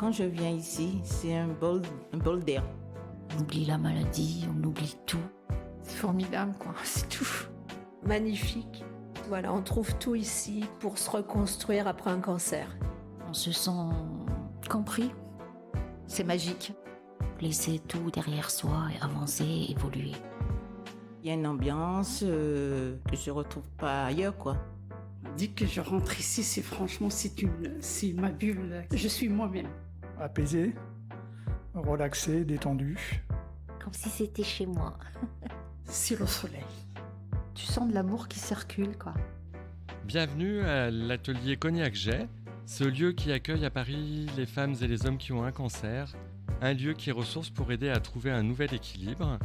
Quand je viens ici, c'est un bol d'air. On oublie la maladie, on oublie tout. C'est formidable, quoi, c'est tout. Magnifique. Voilà, on trouve tout ici pour se reconstruire après un cancer. On se sent compris. C'est magique. Laisser tout derrière soi et avancer, évoluer. Il y a une ambiance que je retrouve pas ailleurs, quoi. Dès que je rentre ici, c'est ma bulle. Je suis moi-même. Apaisé, relaxé, détendu. Comme si c'était chez moi. C'est le soleil. Tu sens de l'amour qui circule, quoi. Bienvenue à l'atelier Cognac-Jet, ce lieu qui accueille à Paris les femmes et les hommes qui ont un cancer, un lieu qui ressource pour aider à trouver un nouvel équilibre,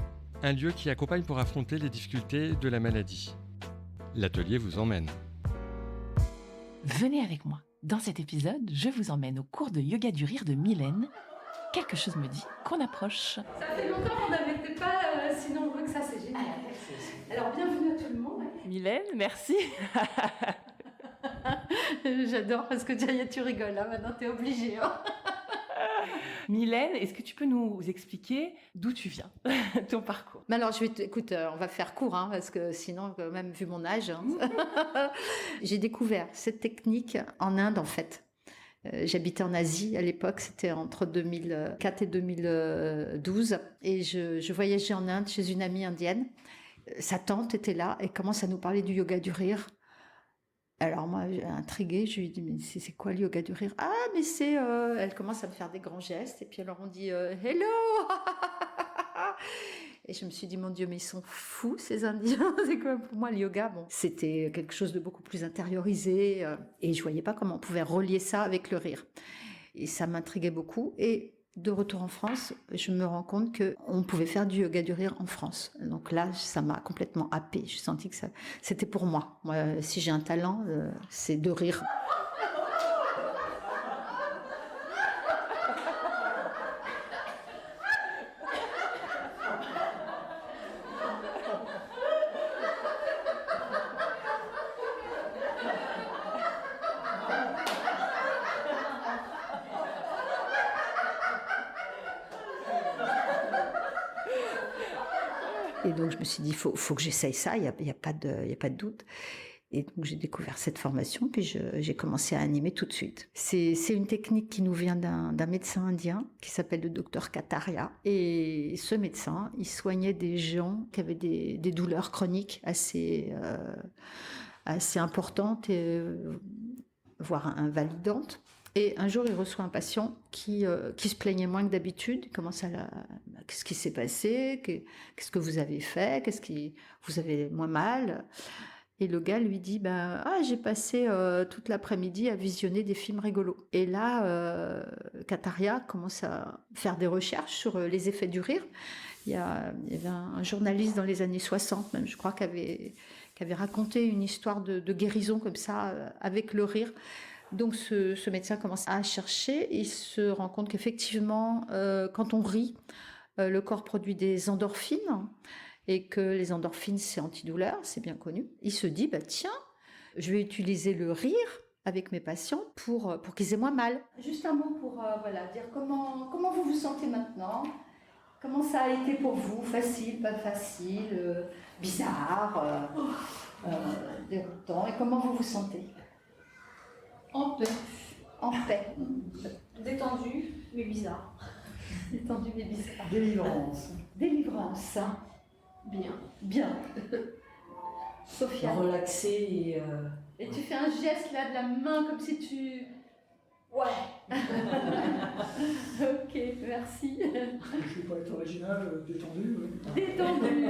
un lieu qui accompagne pour affronter les difficultés de la maladie. L'atelier vous emmène. Venez avec moi. Dans cet épisode, je vous emmène au cours de yoga du rire de Mylène. Quelque chose me dit qu'on approche. Ça fait longtemps qu'on n'avait pas si nombreux que ça, c'est génial. Alors, bienvenue à tout le monde. Mylène, merci. J'adore parce que déjà tu rigoles, hein, maintenant t'es obligée. Hein. Mylène, est-ce que tu peux nous expliquer d'où tu viens, ton parcours? Mais alors, écoute, on va faire court, hein, parce que sinon, même vu mon âge, hein, j'ai découvert cette technique en Inde, en fait. J'habitais en Asie à l'époque, c'était entre 2004 et 2012, et je voyageais en Inde chez une amie indienne. Sa tante était là et commence à nous parler du yoga du rire. Alors moi, intriguée, je lui dis mais c'est quoi le yoga du rire? Ah mais c'est elle commence à me faire des grands gestes et puis alors on dit hello. Et je me suis dit mon Dieu mais ils sont fous ces Indiens. C'est quoi pour moi le yoga? Bon, c'était quelque chose de beaucoup plus intériorisé et je voyais pas comment on pouvait relier ça avec le rire. Et ça m'intriguait beaucoup et de retour en France, je me rends compte que on pouvait faire du yoga du rire en France. Donc là, ça m'a complètement happée. J'ai senti que c'était pour moi. Moi, si j'ai un talent, c'est de rire. Et donc je me suis dit faut que j'essaye ça, il y a pas de doute. Et donc j'ai découvert cette formation puis j'ai commencé à animer tout de suite. C'est une technique qui nous vient d'un médecin indien qui s'appelle le docteur Kataria et ce médecin, il soignait des gens qui avaient des douleurs chroniques assez importantes et voire invalidantes. Et un jour, il reçoit un patient qui se plaignait moins que d'habitude. Il commence qu'est-ce qui s'est passé? Qu'est-ce que vous avez fait? Vous avez moins mal? Et le gars lui dit, j'ai passé toute l'après-midi à visionner des films rigolos. Et là, Kataria commence à faire des recherches sur les effets du rire. Il y avait un journaliste dans les années 60, même, je crois, qui avait raconté une histoire de guérison comme ça, avec le rire. Donc ce médecin commence à chercher et il se rend compte qu'effectivement, quand on rit, le corps produit des endorphines et que les endorphines, c'est antidouleur, c'est bien connu. Il se dit, tiens, je vais utiliser le rire avec mes patients pour qu'ils aient moins mal. Juste un mot pour dire comment vous vous sentez maintenant. Comment ça a été pour vous? Facile, pas facile, bizarre, déroutant. Et comment vous vous sentez? En paix. En paix. Détendu, mais bizarre. Détendu mais bizarre. Délivrance. Délivrance. Bien. Sophia. Relaxé Et tu fais un geste là de la main comme si tu... Ouais. Ok, merci. Je vais pas être original, détendu. Oui. Détendu.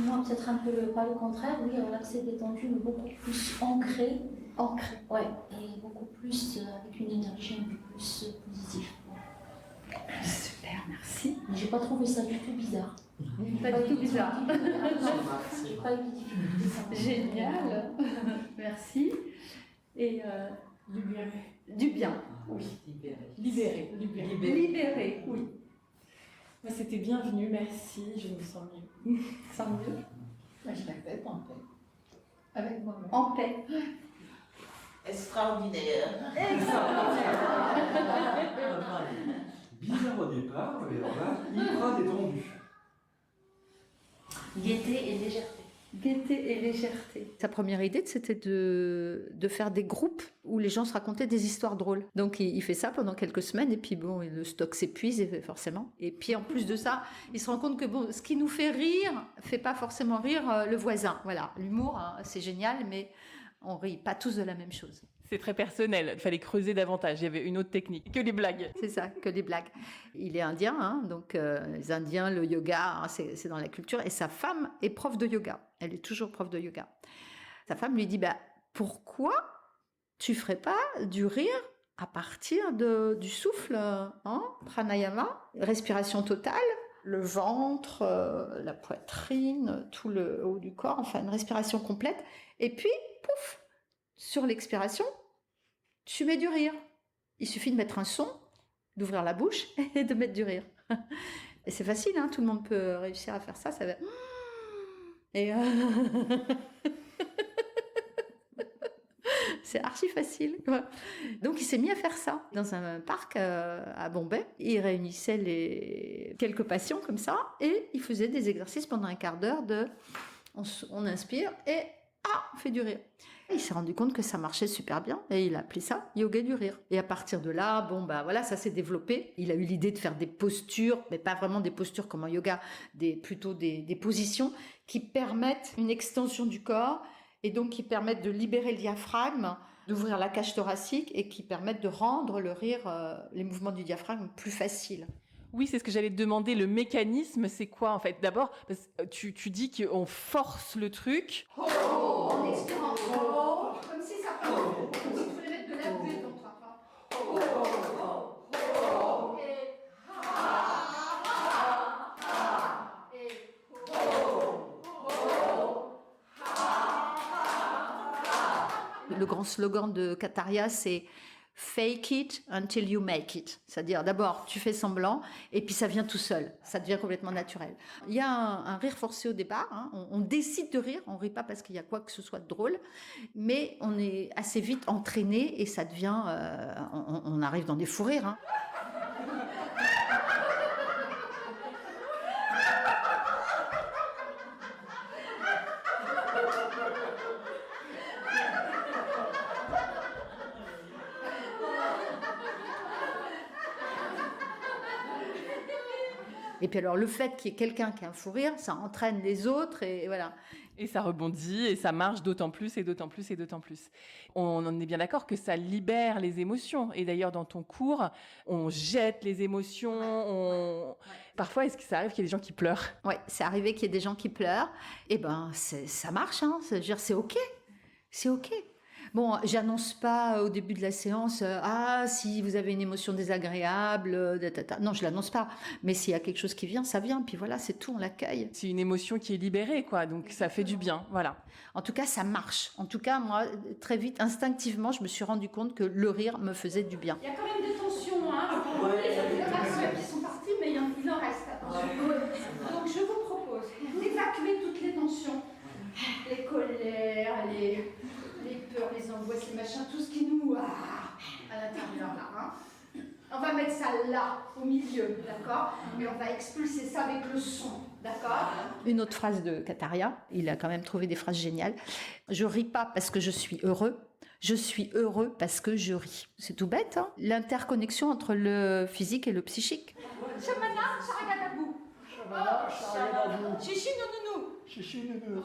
Moi, peut-être un peu, pas le contraire, oui, relaxé, détendu, mais beaucoup plus ancré. Ancré. Ouais, et beaucoup plus avec une énergie un peu plus positive. Super, merci. Mais j'ai pas trouvé ça du tout bizarre. Pas du tout bizarre. J'ai pas eu de difficulté. Génial. Merci. Et du bien. Oui. Libéré, oui. C'était bienvenu, merci, je me sens mieux. Sans mieux. Je m'appelle en paix. Avec moi-même. En paix. Extraordinaire. Bizarre au départ, mais alors là, hyper détendu. Gaieté et légèreté. Gaieté et légèreté. Sa première idée, c'était de faire des groupes où les gens se racontaient des histoires drôles. Donc il fait ça pendant quelques semaines et puis bon, le stock s'épuise forcément. Et puis en plus de ça, il se rend compte que bon, ce qui nous fait rire fait pas forcément rire le voisin. Voilà, l'humour, hein, c'est génial, mais on rit pas tous de la même chose. C'est très personnel, il fallait creuser davantage, il y avait une autre technique, que les blagues. C'est ça, que les blagues. Il est indien, hein, donc les Indiens, le yoga, hein, c'est dans la culture. Et sa femme est prof de yoga. Elle est toujours prof de yoga. Sa femme lui dit, pourquoi tu ferais pas du rire à partir du souffle, hein, pranayama, respiration totale, le ventre, la poitrine, tout le haut du corps, enfin une respiration complète. Et puis, pouf, sur l'expiration, tu mets du rire. Il suffit de mettre un son, d'ouvrir la bouche et de mettre du rire. Et c'est facile, hein, tout le monde peut réussir à faire ça. Ça va... Et c'est archi facile. Donc il s'est mis à faire ça dans un parc à Bombay. Il réunissait quelques patients comme ça et il faisait des exercices pendant un quart d'heure on inspire et on fait du rire. Et il s'est rendu compte que ça marchait super bien et il a appelé ça yoga du rire. Et à partir de là, voilà, ça s'est développé. Il a eu l'idée de faire des postures, mais pas vraiment des postures comme en yoga, plutôt des positions qui permettent une extension du corps et donc qui permettent de libérer le diaphragme, d'ouvrir la cage thoracique et qui permettent de rendre le rire, les mouvements du diaphragme plus faciles. Oui, c'est ce que j'allais te demander. Le mécanisme, c'est quoi en fait? D'abord, tu dis qu'on force le truc. En expirant, comme si ça comme si tu voulais mettre de la buée dans toi. Le grand slogan de Kataria, c'est « Fake it until you make it ». C'est-à-dire, d'abord, tu fais semblant, et puis ça vient tout seul. Ça devient complètement naturel. Il y a un rire forcé au départ. Hein. On décide de rire. On ne rit pas parce qu'il y a quoi que ce soit de drôle. Mais on est assez vite entraîné, et ça devient... on arrive dans des fous rires. Hein. Et puis alors, le fait qu'il y ait quelqu'un qui a un fou rire, ça entraîne les autres et voilà. Et ça rebondit et ça marche d'autant plus et d'autant plus et d'autant plus. On en est bien d'accord que ça libère les émotions. Et d'ailleurs, dans ton cours, on jette les émotions. Parfois, est-ce que ça arrive qu'il y ait des gens qui pleurent? Oui, c'est arrivé qu'il y ait des gens qui pleurent. Et ça marche, hein. C'est-à-dire, c'est OK. C'est OK. Bon, j'annonce pas au début de la séance si vous avez une émotion désagréable, non, je l'annonce pas. Mais s'il y a quelque chose qui vient, ça vient. Puis voilà, c'est tout, on l'accueille. C'est une émotion qui est libérée, quoi. Donc ça fait du bien, voilà. En tout cas, ça marche. En tout cas, moi, très vite, instinctivement, je me suis rendu compte que le rire me faisait du bien. Il y a quand même des tensions, hein. Il y a des personnes qui sont parties, mais il en reste. Attention. Donc je vous propose d'évacuer toutes les tensions, les colères, les peurs, les angoisses, les machins, tout ce qui nous à l'intérieur là. Hein. On va mettre ça là, au milieu, d'accord? Et on va expulser ça avec le son, d'accord? Une autre phrase de Kataria, il a quand même trouvé des phrases géniales. Je ris pas parce que je suis heureux, je suis heureux parce que je ris. C'est tout bête, hein? L'interconnexion entre le physique et le psychique. Shamana, Sharagadabou. Shamana, Sharagadabou. Chichi, nounou. Chichi, nounou.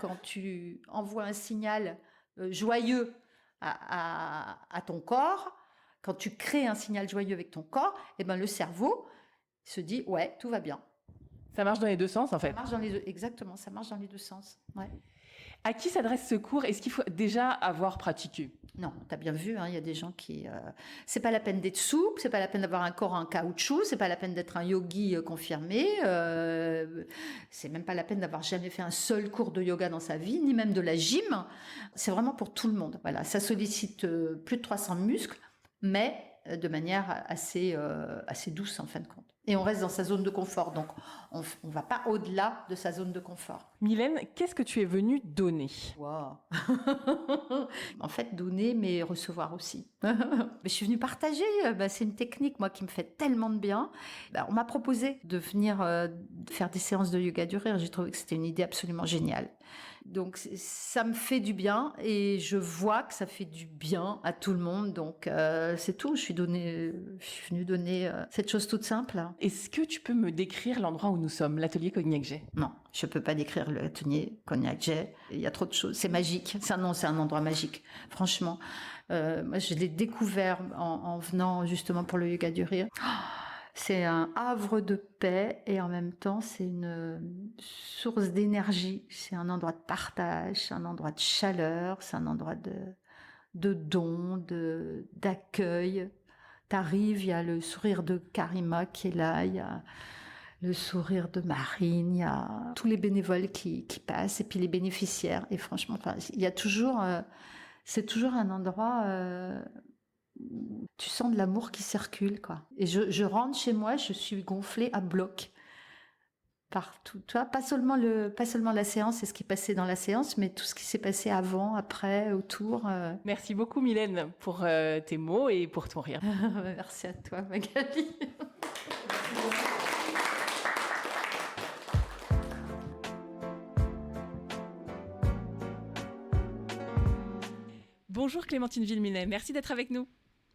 Quand tu envoies un signal joyeux à ton corps, quand tu crées un signal joyeux avec ton corps, le cerveau se dit ouais, tout va bien. Ça marche dans les deux sens en fait. Exactement, ça marche dans les deux sens. Ouais. À qui s'adresse ce cours? Est-ce qu'il faut déjà avoir pratiqué? Non, tu as bien vu, il y a des gens qui... c'est pas la peine d'être souple, c'est pas la peine d'avoir un corps en caoutchouc, c'est pas la peine d'être un yogi confirmé, c'est même pas la peine d'avoir jamais fait un seul cours de yoga dans sa vie, ni même de la gym. C'est vraiment pour tout le monde. Voilà, ça sollicite plus de 300 muscles, mais de manière assez douce en fin de compte. Et on reste dans sa zone de confort, donc on ne va pas au-delà de sa zone de confort. Mylène, qu'est-ce que tu es venue donner? Wow. En fait, donner, mais recevoir aussi. Mais je suis venue partager, c'est une technique, moi, qui me fait tellement de bien. On m'a proposé de venir faire des séances de yoga du rire, j'ai trouvé que c'était une idée absolument géniale. Donc ça me fait du bien et je vois que ça fait du bien à tout le monde. Donc c'est tout, je suis venue donner cette chose toute simple. Est-ce que tu peux me décrire l'endroit où nous sommes, l'atelier Cognac-Jet? Non, je peux pas décrire l'atelier Cognac-Jet. Il y a trop de choses. C'est magique. C'est un endroit magique. Franchement, moi je l'ai découvert en venant justement pour le yoga du rire. C'est un havre de paix et en même temps, c'est une source d'énergie. C'est un endroit de partage, c'est un endroit de chaleur, c'est un endroit de don, d'accueil. T'arrives, il y a le sourire de Karima qui est là, il y a le sourire de Marine, il y a tous les bénévoles qui passent et puis les bénéficiaires. Et franchement, il y a toujours... c'est toujours un endroit... tu sens de l'amour qui circule, quoi. Et je rentre chez moi, je suis gonflée à bloc partout. Tu vois, pas seulement la séance et ce qui est passé dans la séance, mais tout ce qui s'est passé avant, après, autour. Merci beaucoup, Mylène, pour tes mots et pour ton rire. Merci à toi, Magali. Bonjour Clémentine Villeminay, merci d'être avec nous.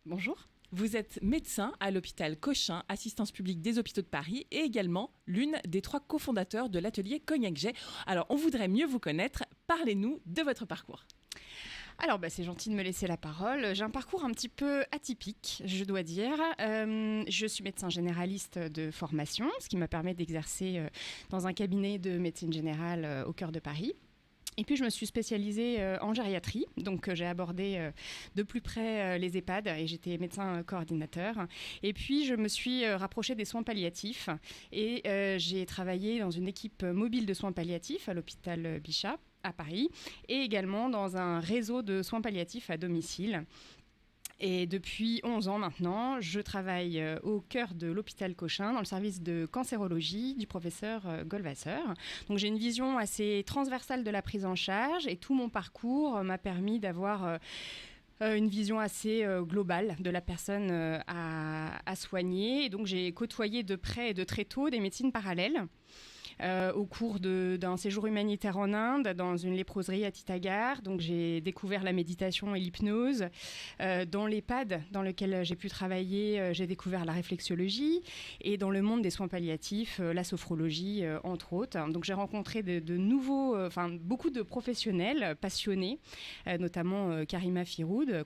Bonjour. Vous êtes médecin à l'hôpital Cochin, assistance publique des hôpitaux de Paris et également l'une des 3 cofondateurs de l'atelier Cognac-Jet. Alors, on voudrait mieux vous connaître. Parlez-nous de votre parcours. Alors, c'est gentil de me laisser la parole. J'ai un parcours un petit peu atypique, je dois dire. Je suis médecin généraliste de formation, ce qui m'a permis d'exercer dans un cabinet de médecine générale au cœur de Paris. Et puis, je me suis spécialisée en gériatrie. Donc, j'ai abordé de plus près les EHPAD et j'étais médecin coordinateur. Et puis, je me suis rapprochée des soins palliatifs et j'ai travaillé dans une équipe mobile de soins palliatifs à l'hôpital Bichat à Paris et également dans un réseau de soins palliatifs à domicile. Et depuis 11 ans maintenant, je travaille au cœur de l'hôpital Cochin, dans le service de cancérologie du professeur Goldwasser. Donc j'ai une vision assez transversale de la prise en charge et tout mon parcours m'a permis d'avoir une vision assez globale de la personne à soigner. Et donc j'ai côtoyé de près et de très tôt des médecines parallèles. Au cours d'un séjour humanitaire en Inde, dans une léproserie à Titagar. Donc, j'ai découvert la méditation et l'hypnose. Dans l'EHPAD dans lequel j'ai pu travailler, j'ai découvert la réflexologie. Et dans le monde des soins palliatifs, la sophrologie, entre autres. Donc, j'ai rencontré de nouveaux, beaucoup de professionnels passionnés, notamment Karima Firoud,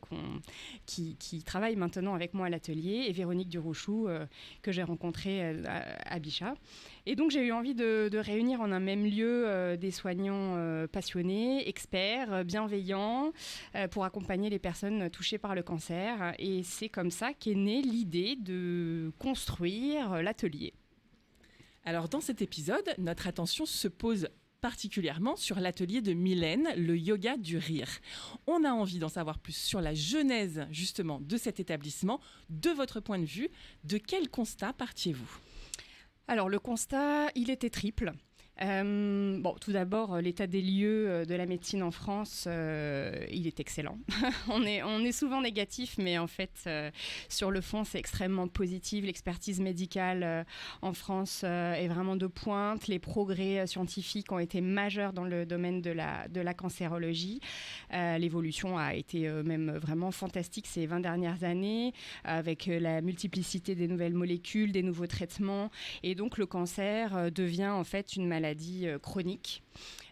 qui travaille maintenant avec moi à l'atelier, et Véronique Durochou, que j'ai rencontrée à Bichat. Et donc, j'ai eu envie de réunir en un même lieu des soignants passionnés, experts, bienveillants, pour accompagner les personnes touchées par le cancer. Et c'est comme ça qu'est née l'idée de construire l'atelier. Alors, dans cet épisode, notre attention se pose particulièrement sur l'atelier de Mylène, le yoga du rire. On a envie d'en savoir plus sur la genèse, justement, de cet établissement. De votre point de vue, de quel constat partiez-vous ? Alors, le constat, il était triple. Tout d'abord, l'état des lieux de la médecine en France, il est excellent. on est souvent négatif, mais en fait, sur le fond, c'est extrêmement positif. L'expertise médicale en France est vraiment de pointe. Les progrès scientifiques ont été majeurs dans le domaine de la cancérologie. L'évolution a été même vraiment fantastique ces 20 dernières années, avec la multiplicité des nouvelles molécules, des nouveaux traitements. Et donc, le cancer devient en fait une maladie chronique.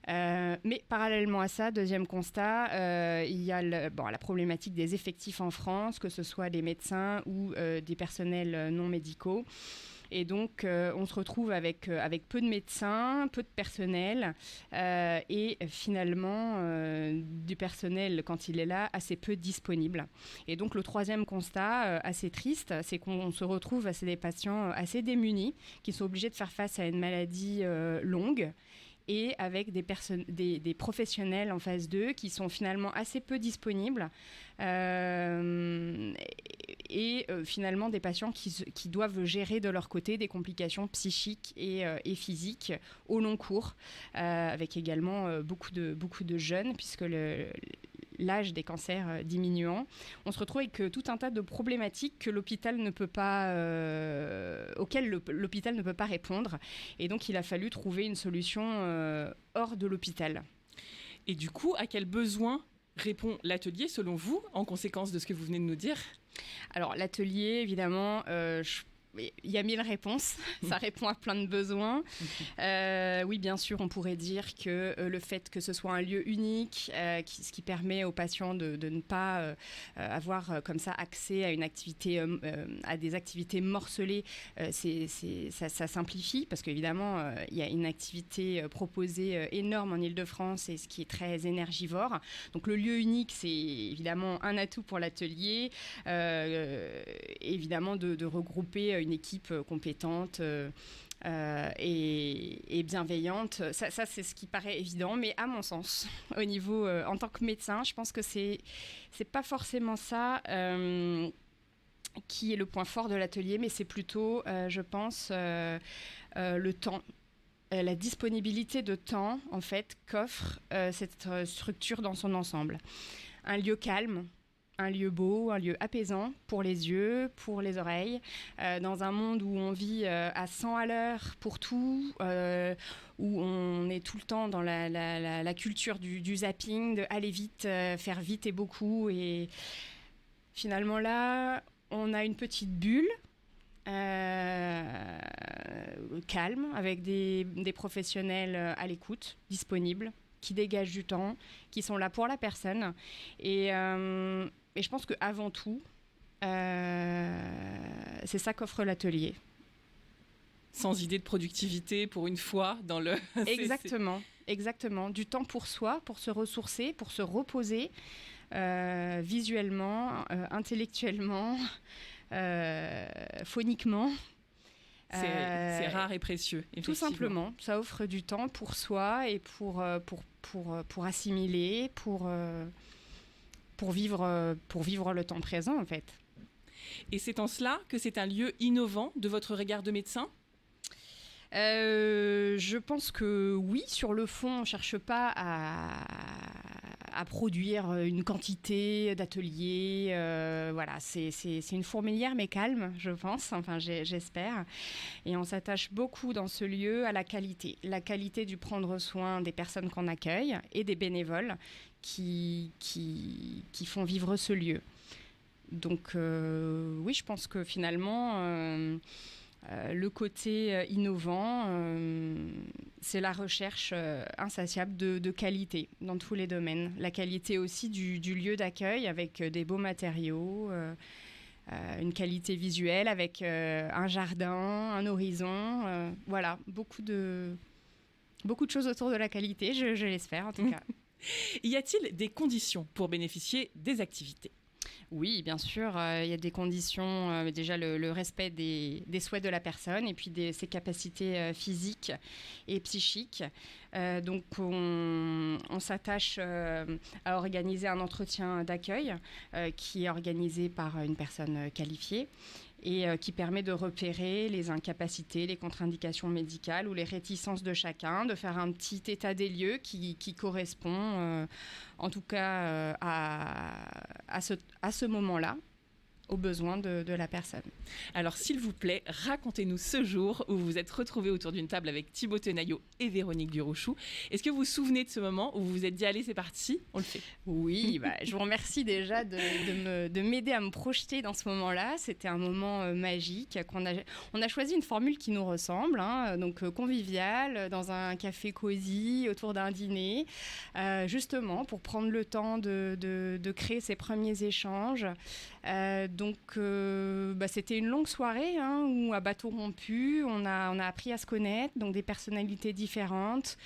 Mais parallèlement à ça, deuxième constat, il y a la problématique des effectifs en France, que ce soit des médecins ou des personnels non médicaux. Et donc, on se retrouve avec peu de médecins, peu de personnel et finalement du personnel, quand il est là, assez peu disponible. Et donc, le troisième constat, assez triste, c'est qu'on se retrouve avec des patients assez démunis qui sont obligés de faire face à une maladie longue et avec des professionnels en face d'eux qui sont finalement assez peu disponibles et finalement des patients qui doivent gérer de leur côté des complications psychiques et physiques au long cours, avec également beaucoup de jeunes, puisque l'âge des cancers diminuant, on se retrouve avec tout un tas de problématiques que l'hôpital ne peut pas, auxquelles l'hôpital ne peut pas répondre. Et donc, il a fallu trouver une solution hors de l'hôpital. Et du coup, à quel besoin répond l'atelier, selon vous, en conséquence de ce que vous venez de nous dire ? Alors, l'atelier, évidemment, il y a 1000 réponses, ça répond à plein de besoins. Oui, bien sûr, on pourrait dire que le fait que ce soit un lieu unique, ce qui permet aux patients de ne pas avoir comme ça accès à une activité, à des activités morcelées, ça simplifie, parce qu'évidemment, il y a une activité proposée énorme en Ile-de-France et ce qui est très énergivore. Donc le lieu unique, c'est évidemment un atout pour l'atelier, évidemment de regrouper une équipe compétente et bienveillante. Ça, c'est ce qui paraît évident, mais à mon sens, au niveau, en tant que médecin, je pense que c'est pas forcément ça qui est le point fort de l'atelier, mais c'est plutôt, je pense, le temps. La disponibilité de temps, en fait, qu'offre cette structure dans son ensemble. Un lieu calme, un lieu beau, un lieu apaisant pour les yeux, pour les oreilles, dans un monde où on vit à 100 à l'heure pour tout, où on est tout le temps dans la culture du zapping, de aller vite, faire vite et beaucoup. Et finalement là, on a une petite bulle calme, avec des professionnels à l'écoute, disponibles, qui dégagent du temps, qui sont là pour la personne. Et je pense qu'avant tout, c'est ça qu'offre l'atelier. Sans idée de productivité pour une fois dans le... Exactement. Du temps pour soi, pour se ressourcer, pour se reposer visuellement, intellectuellement, phoniquement. C'est rare et précieux, effectivement. Tout simplement, ça offre du temps pour soi et pour assimiler, pour vivre le temps présent, en fait. Et c'est en cela que c'est un lieu innovant de votre regard de médecin ? Je pense que oui, sur le fond, on ne cherche pas à produire une quantité d'ateliers. Voilà, c'est une fourmilière mais calme, je pense, enfin j'espère. Et on s'attache beaucoup dans ce lieu à la qualité du prendre soin des personnes qu'on accueille et des bénévoles qui font vivre ce lieu. Donc oui, je pense que finalement... le côté innovant, c'est la recherche insatiable de qualité dans tous les domaines. La qualité aussi du lieu d'accueil avec des beaux matériaux, une qualité visuelle avec un jardin, un horizon. Voilà, beaucoup de choses autour de la qualité, je l'espère en tout cas. Y a-t-il des conditions pour bénéficier des activités ? Oui, bien sûr, il y a des conditions, déjà le respect des souhaits de la personne et puis ses capacités physiques et psychiques. Donc on s'attache à organiser un entretien d'accueil qui est organisé par une personne qualifiée et qui permet de repérer les incapacités, les contre-indications médicales ou les réticences de chacun, de faire un petit état des lieux qui correspond en tout cas à ce moment-là, aux besoins de la personne. Alors s'il vous plaît, racontez-nous ce jour où vous vous êtes retrouvés autour d'une table avec Thibaut Tenaillot et Véronique Durochou. Est-ce que vous vous souvenez de ce moment où vous vous êtes dit allez c'est parti, on le fait ? Oui, je vous remercie déjà de m'aider à me projeter dans ce moment-là. C'était un moment magique. On a choisi une formule qui nous ressemble, donc conviviale, dans un café cosy, autour d'un dîner, justement pour prendre le temps de créer ces premiers échanges, Donc, c'était une longue soirée où, à bateau rompu, on a appris à se connaître, donc des personnalités différentes,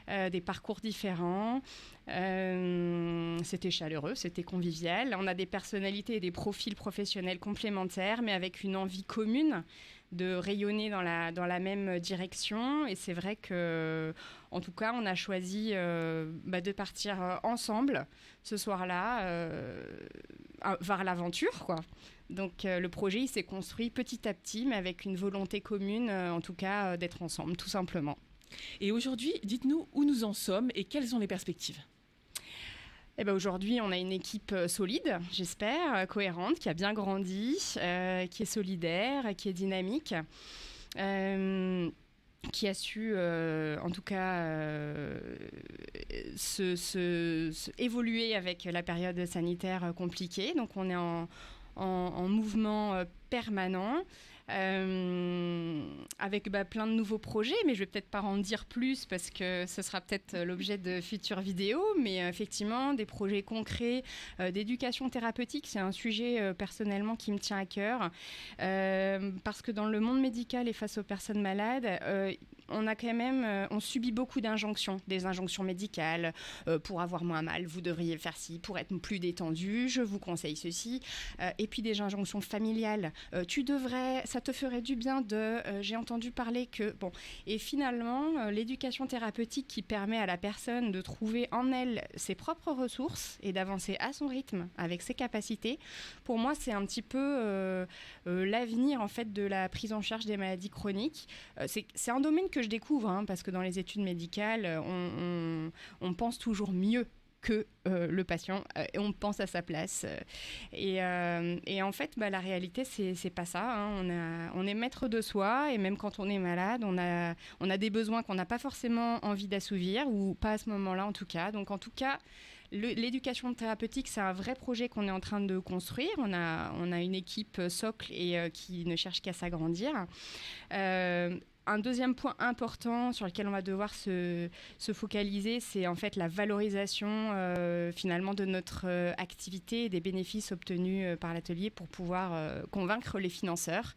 des parcours différents. C'était chaleureux, c'était convivial. On a des personnalités et des profils professionnels complémentaires, mais avec une envie commune de rayonner dans la même direction. Et c'est vrai que, en tout cas, on a choisi de partir ensemble ce soir-là vers l'aventure, quoi. Donc le projet il s'est construit petit à petit, mais avec une volonté commune, en tout cas, d'être ensemble, tout simplement. Et aujourd'hui, dites-nous où nous en sommes et quelles sont les perspectives. Aujourd'hui, on a une équipe solide, j'espère, cohérente, qui a bien grandi, qui est solidaire, qui est dynamique, qui a su, en tout cas, évoluer avec la période sanitaire compliquée. Donc, on est en mouvement permanent. Avec plein de nouveaux projets, mais je vais peut-être pas en dire plus parce que ce sera peut-être l'objet de futures vidéos, mais effectivement des projets concrets d'éducation thérapeutique, c'est un sujet personnellement qui me tient à cœur parce que dans le monde médical et face aux personnes malades, on a quand même, on subit beaucoup d'injonctions, des injonctions médicales pour avoir moins mal, vous devriez faire ci, pour être plus détendu, je vous conseille ceci, et puis des injonctions familiales, tu devrais, ça te ferait du bien de, j'ai entendu parler que, bon, et finalement, l'éducation thérapeutique qui permet à la personne de trouver en elle ses propres ressources et d'avancer à son rythme avec ses capacités, pour moi, c'est un petit peu l'avenir en fait de la prise en charge des maladies chroniques. C'est un domaine que je découvre, parce que dans les études médicales, on pense toujours mieux que le patient, et on pense à sa place. Et en fait, la réalité, c'est pas ça. On est maître de soi, et même quand on est malade, on a des besoins qu'on n'a pas forcément envie d'assouvir, ou pas à ce moment-là en tout cas. Donc en tout cas, l'éducation thérapeutique, c'est un vrai projet qu'on est en train de construire. On a une équipe socle et qui ne cherche qu'à s'agrandir. Un deuxième point important sur lequel on va devoir se focaliser, c'est en fait la valorisation finalement de notre activité et des bénéfices obtenus par l'atelier pour pouvoir convaincre les financeurs.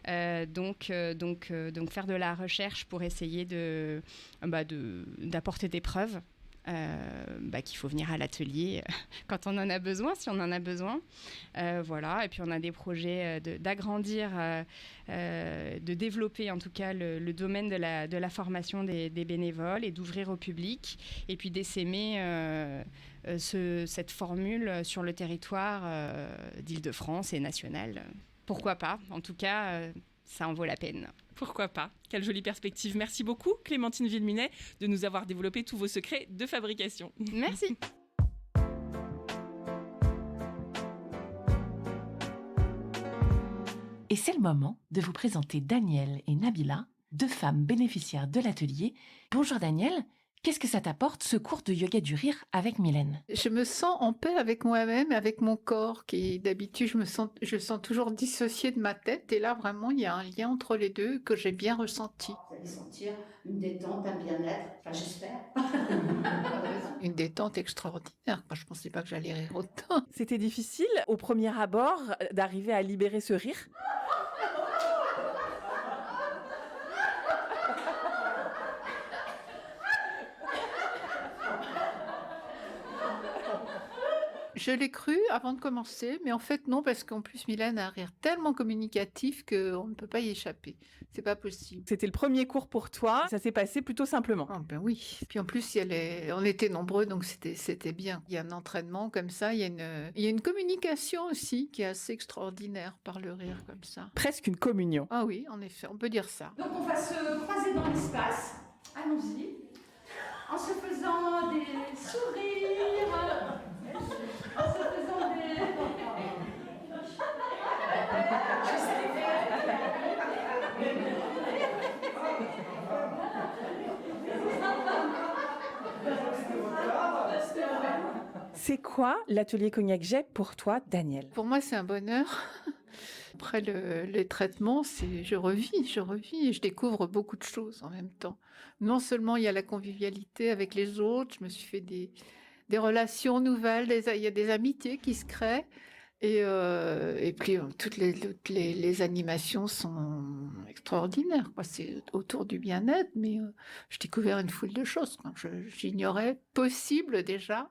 Donc faire de la recherche pour essayer d'apporter des preuves. Qu'il faut venir à l'atelier quand on en a besoin, si on en a besoin. Voilà. Et puis on a des projets d'agrandir, de développer en tout cas le domaine de la formation des bénévoles et d'ouvrir au public, et puis d'essaimer cette formule sur le territoire d'Île-de-France et national. Pourquoi pas ? En tout cas, ça en vaut la peine. Pourquoi pas ? Quelle jolie perspective. Merci beaucoup, Clémentine Villeminay, de nous avoir développé tous vos secrets de fabrication. Merci. Et c'est le moment de vous présenter Danielle et Nabila, deux femmes bénéficiaires de l'atelier. Bonjour Danielle, qu'est-ce que ça t'apporte, ce cours de yoga du rire avec Mylène ? Je me sens en paix avec moi-même, avec mon corps, qui d'habitude je sens toujours dissocié de ma tête. Et là, vraiment, il y a un lien entre les deux que j'ai bien ressenti. Vous allez sentir une détente, un bien-être, enfin j'espère. Une détente extraordinaire. Moi, je ne pensais pas que j'allais rire autant. C'était difficile, au premier abord, d'arriver à libérer ce rire ? Je l'ai cru avant de commencer, mais en fait non, parce qu'en plus Mylène a un rire tellement communicatif qu'on ne peut pas y échapper. C'est pas possible. C'était le premier cours pour toi, ça s'est passé plutôt simplement. Ah ben oui. Puis en plus, on était nombreux, donc c'était bien. Il y a un entraînement comme ça, il y a une communication aussi qui est assez extraordinaire par le rire comme ça. Presque une communion. Ah oui, en effet, on peut dire ça. Donc on va se croiser dans l'espace. Allons-y. En se faisant des sourires. En se faisant des... C'est quoi l'atelier Cognac Jet pour toi, Danielle ? Pour moi, c'est un bonheur. Après les traitements, je revis et je découvre beaucoup de choses en même temps. Non seulement il y a la convivialité avec les autres, je me suis fait des relations nouvelles, il y a des amitiés qui se créent, Et puis, toutes les animations sont extraordinaires, quoi. C'est autour du bien-être, mais j'ai découvert une foule de choses, quoi. J'ignorais possible déjà.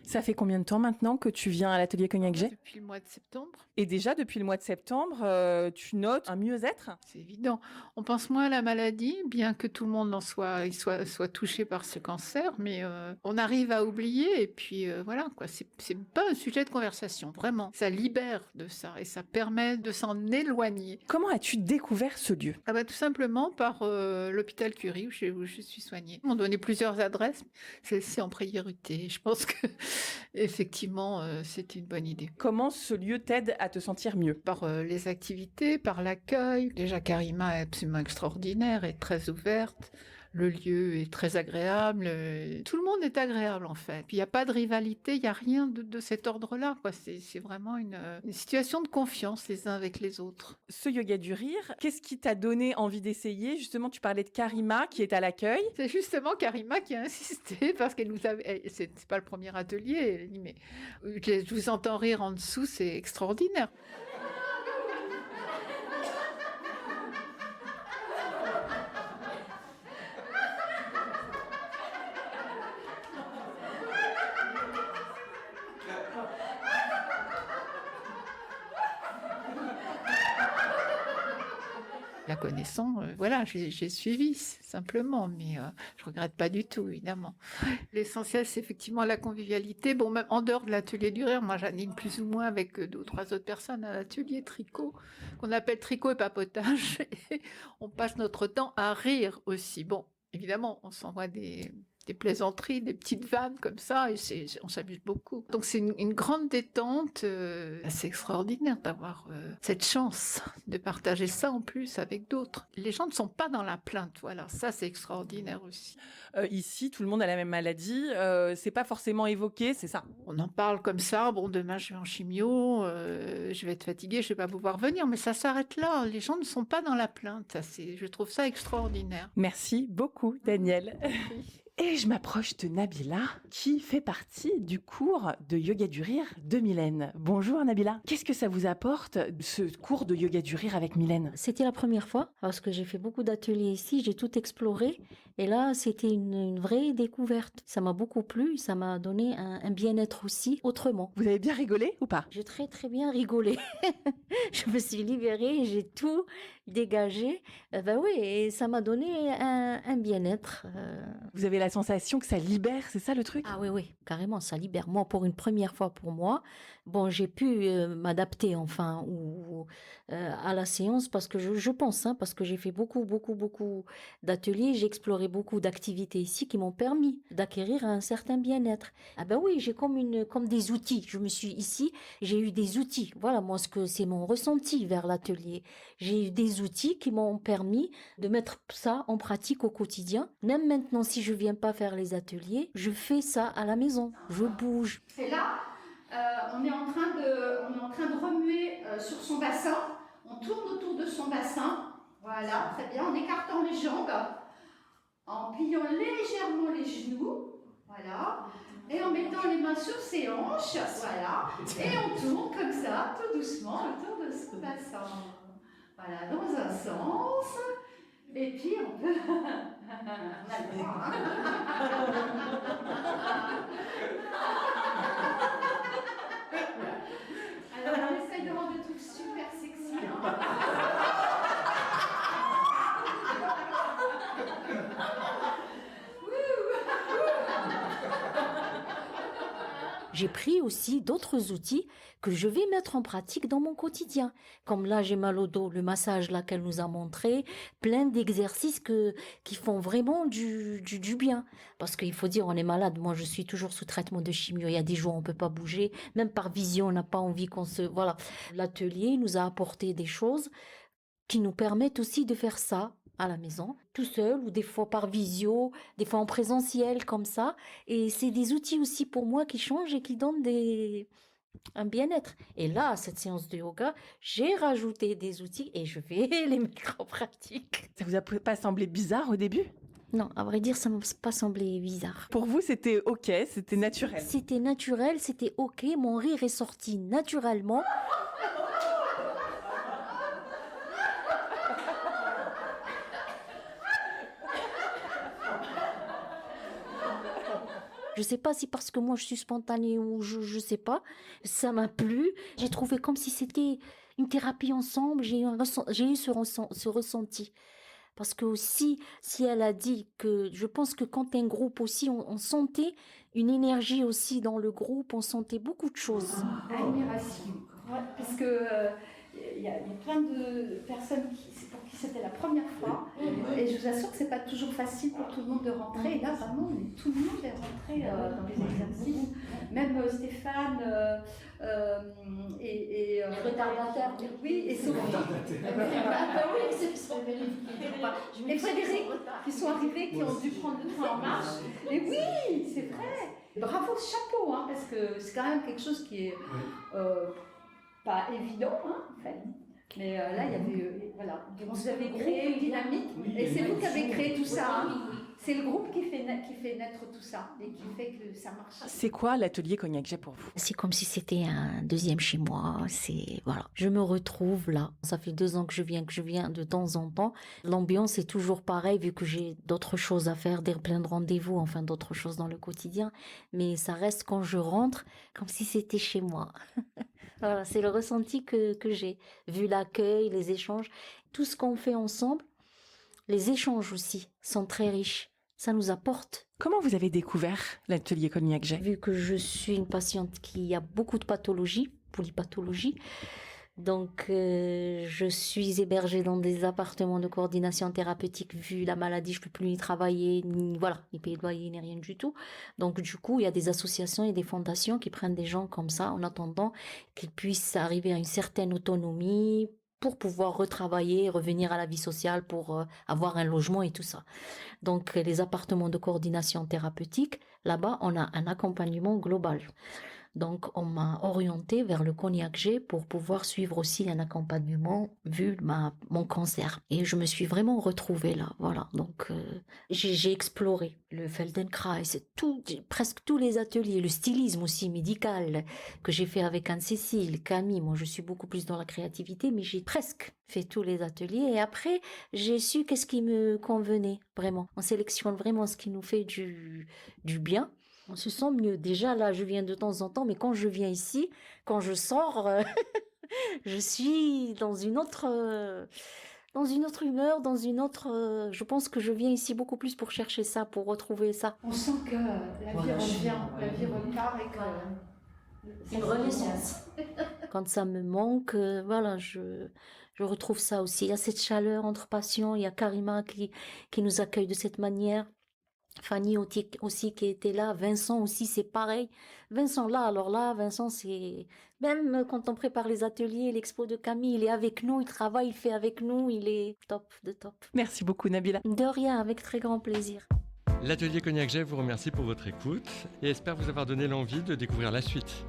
Ça fait combien de temps maintenant que tu viens à l'atelier Cognac-Jet ? Depuis le mois de septembre. Et déjà, depuis le mois de septembre, tu notes un mieux-être ? C'est évident. On pense moins à la maladie, bien que tout le monde soit touché par ce cancer, mais on arrive à oublier, et puis voilà, quoi. C'est pas un sujet de conversation, vraiment. Ça libère de ça, et ça permet de s'en éloigner. Comment as-tu découvert ce lieu ? Tout simplement par l'hôpital Curie, où je suis soignée. Ils m'ont donné plusieurs adresses, celle-ci en priorité. Je pense que effectivement, c'est une bonne idée. Comment ce lieu t'aide à te sentir mieux ? Par les activités, par l'accueil. Déjà, Karima est absolument extraordinaire et très ouverte. Le lieu est très agréable. Tout le monde est agréable, en fait. Puis il n'y a pas de rivalité, il n'y a rien de cet ordre-là, quoi. C'est vraiment une situation de confiance les uns avec les autres. Ce yoga du rire, qu'est-ce qui t'a donné envie d'essayer ? Justement, tu parlais de Karima qui est à l'accueil. C'est justement Karima qui a insisté parce qu'elle nous avait. C'est pas le premier atelier. Elle dit mais je vous entends rire en dessous, c'est extraordinaire. La connaissant, voilà, j'ai suivi simplement, mais je regrette pas du tout, évidemment. L'essentiel, c'est effectivement la convivialité. Bon, même en dehors de l'atelier du rire, moi j'anime plus ou moins avec 2 ou 3 autres personnes à l'atelier tricot, qu'on appelle tricot et papotage. Et on passe notre temps à rire aussi. Bon, évidemment, on s'envoie des plaisanteries, des petites vannes comme ça, et on s'amuse beaucoup. Donc c'est une grande détente, c'est extraordinaire d'avoir cette chance de partager ça en plus avec d'autres. Les gens ne sont pas dans la plainte, voilà, ça c'est extraordinaire aussi. Ici, tout le monde a la même maladie, c'est pas forcément évoqué, c'est ça. On en parle comme ça, bon demain je vais en chimio, je vais être fatiguée, je vais pas pouvoir venir, mais ça s'arrête là, les gens ne sont pas dans la plainte, je trouve ça extraordinaire. Merci beaucoup Danielle. Et je m'approche de Nabila, qui fait partie du cours de yoga du rire de Mylène. Bonjour Nabila. Qu'est-ce que ça vous apporte, ce cours de yoga du rire avec Mylène ? C'était la première fois, parce que j'ai fait beaucoup d'ateliers ici, j'ai tout exploré. Et là, c'était une vraie découverte. Ça m'a beaucoup plu, ça m'a donné un bien-être aussi, autrement. Vous avez bien rigolé ou pas ? J'ai très très bien rigolé. Je me suis libérée, j'ai tout dégagé. Oui, et ça m'a donné un bien-être. Vous avez la sensation que ça libère, c'est ça le truc ? Ah oui, carrément, ça libère. Moi, pour une première fois pour moi, bon, j'ai pu m'adapter enfin à la séance parce que je pense, parce que j'ai fait beaucoup d'ateliers, j'ai exploré beaucoup d'activités ici qui m'ont permis d'acquérir un certain bien-être. Ah oui, j'ai comme des outils. Je me suis ici, j'ai eu des outils. Voilà, moi, ce que c'est mon ressenti vers l'atelier. J'ai eu des outils qui m'ont permis de mettre ça en pratique au quotidien. Même maintenant, si je viens pas faire les ateliers, je fais ça à la maison. Je bouge. Et là, on est en train de remuer sur son bassin. On tourne autour de son bassin. Voilà, très bien, en écartant les jambes, en pliant légèrement les genoux. Voilà. Et en mettant les mains sur ses hanches. Voilà. Et on tourne comme ça, tout doucement, autour de son bassin. Voilà, dans un sens. Et puis on peut. On a le droit, Alors on essaye de rendre le truc super sexy. J'ai pris aussi d'autres outils que je vais mettre en pratique dans mon quotidien. Comme là, j'ai mal au dos, le massage là qu'elle nous a montré, plein d'exercices qui font vraiment du bien. Parce qu'il faut dire, on est malade. Moi, je suis toujours sous traitement de chimio. Il y a des jours, on peut pas bouger. Même par vision, on n'a pas envie Voilà. L'atelier nous a apporté des choses qui nous permettent aussi de faire ça à la maison, tout seul ou des fois par visio, des fois en présentiel comme ça. Et c'est des outils aussi pour moi qui changent et qui donnent un bien-être. Et là, à cette séance de yoga, j'ai rajouté des outils et je vais les mettre en pratique. Ça vous a pas semblé bizarre au début ? Non, à vrai dire, ça m'a pas semblé bizarre. Pour vous, c'était OK, c'était naturel. C'était naturel, c'était OK. Mon rire est sorti naturellement. Je sais pas si parce que moi je suis spontanée ou je sais pas, ça m'a plu. J'ai trouvé comme si c'était une thérapie ensemble. J'ai eu ce ressenti. Parce que aussi, si elle a dit que je pense que quand un groupe aussi, on sentait une énergie aussi dans le groupe, on sentait beaucoup de choses. Admiration. Ouais, parce que il y a plein de personnes pour qui c'était la première fois. Et je vous assure que c'est pas toujours facile pour tout le monde de rentrer. Et là, vraiment, tout le monde est rentré dans les exercices. Même Stéphane et retardataire. Oui, et Sophie. Et Frédéric, qui sont arrivés, qui ont dû prendre le train en marche. Et oui, c'est vrai. Bravo, chapeau, hein, parce que c'est quand même quelque chose qui est pas évident, hein, en fait. Mais là, il y avait, voilà, vous avez créé une dynamique, et c'est vous qui avez créé tout ça. Hein. C'est le groupe qui fait naître tout ça, et qui fait que ça marche. C'est quoi l'atelier Cognac J pour vous? C'est comme si c'était un deuxième chez moi. Voilà, je me retrouve là. Ça fait 2 ans que je viens de temps en temps. L'ambiance est toujours pareille, vu que j'ai d'autres choses à faire, plein de rendez-vous, enfin d'autres choses dans le quotidien. Mais ça reste quand je rentre, comme si c'était chez moi. Voilà, c'est le ressenti que j'ai, vu l'accueil, les échanges, tout ce qu'on fait ensemble. Les échanges aussi sont très riches, ça nous apporte. Comment vous avez découvert l'atelier Cognac J? Vu que je suis une patiente qui a beaucoup de pathologies, polypathologies, donc je suis hébergée dans des appartements de coordination thérapeutique. Vu la maladie, je ne peux plus ni travailler, ni payer de loyer, ni rien du tout. Donc du coup, il y a des associations et des fondations qui prennent des gens comme ça en attendant qu'ils puissent arriver à une certaine autonomie pour pouvoir retravailler, revenir à la vie sociale, pour avoir un logement et tout ça. Donc les appartements de coordination thérapeutique, là-bas, on a un accompagnement global. Donc, on m'a orientée vers le Cognac J pour pouvoir suivre aussi un accompagnement vu mon cancer. Et je me suis vraiment retrouvée là, voilà. Donc, j'ai exploré le Feldenkrais, presque tous les ateliers, le stylisme aussi médical que j'ai fait avec Anne-Cécile, Camille. Moi, je suis beaucoup plus dans la créativité, mais j'ai presque fait tous les ateliers. Et après, j'ai su qu'est-ce qui me convenait vraiment. On sélectionne vraiment ce qui nous fait du bien. On se sent mieux. Déjà, là, je viens de temps en temps, mais quand je viens ici, quand je sors, je suis dans une autre humeur, je pense que je viens ici beaucoup plus pour chercher ça, pour retrouver ça. On sent que la vie revient, la vie repart et que c'est une renaissance. Quand ça me manque, voilà, je retrouve ça aussi. Il y a cette chaleur entre patients, il y a Karima qui nous accueille de cette manière. Fanny aussi qui était là, Vincent aussi c'est pareil. Vincent c'est... Même quand on prépare les ateliers, l'expo de Camille, il est avec nous, il travaille, il fait avec nous, il est top de top. Merci beaucoup Nabila. De rien, avec très grand plaisir. L'atelier Cognac J vous remercie pour votre écoute et espère vous avoir donné l'envie de découvrir la suite.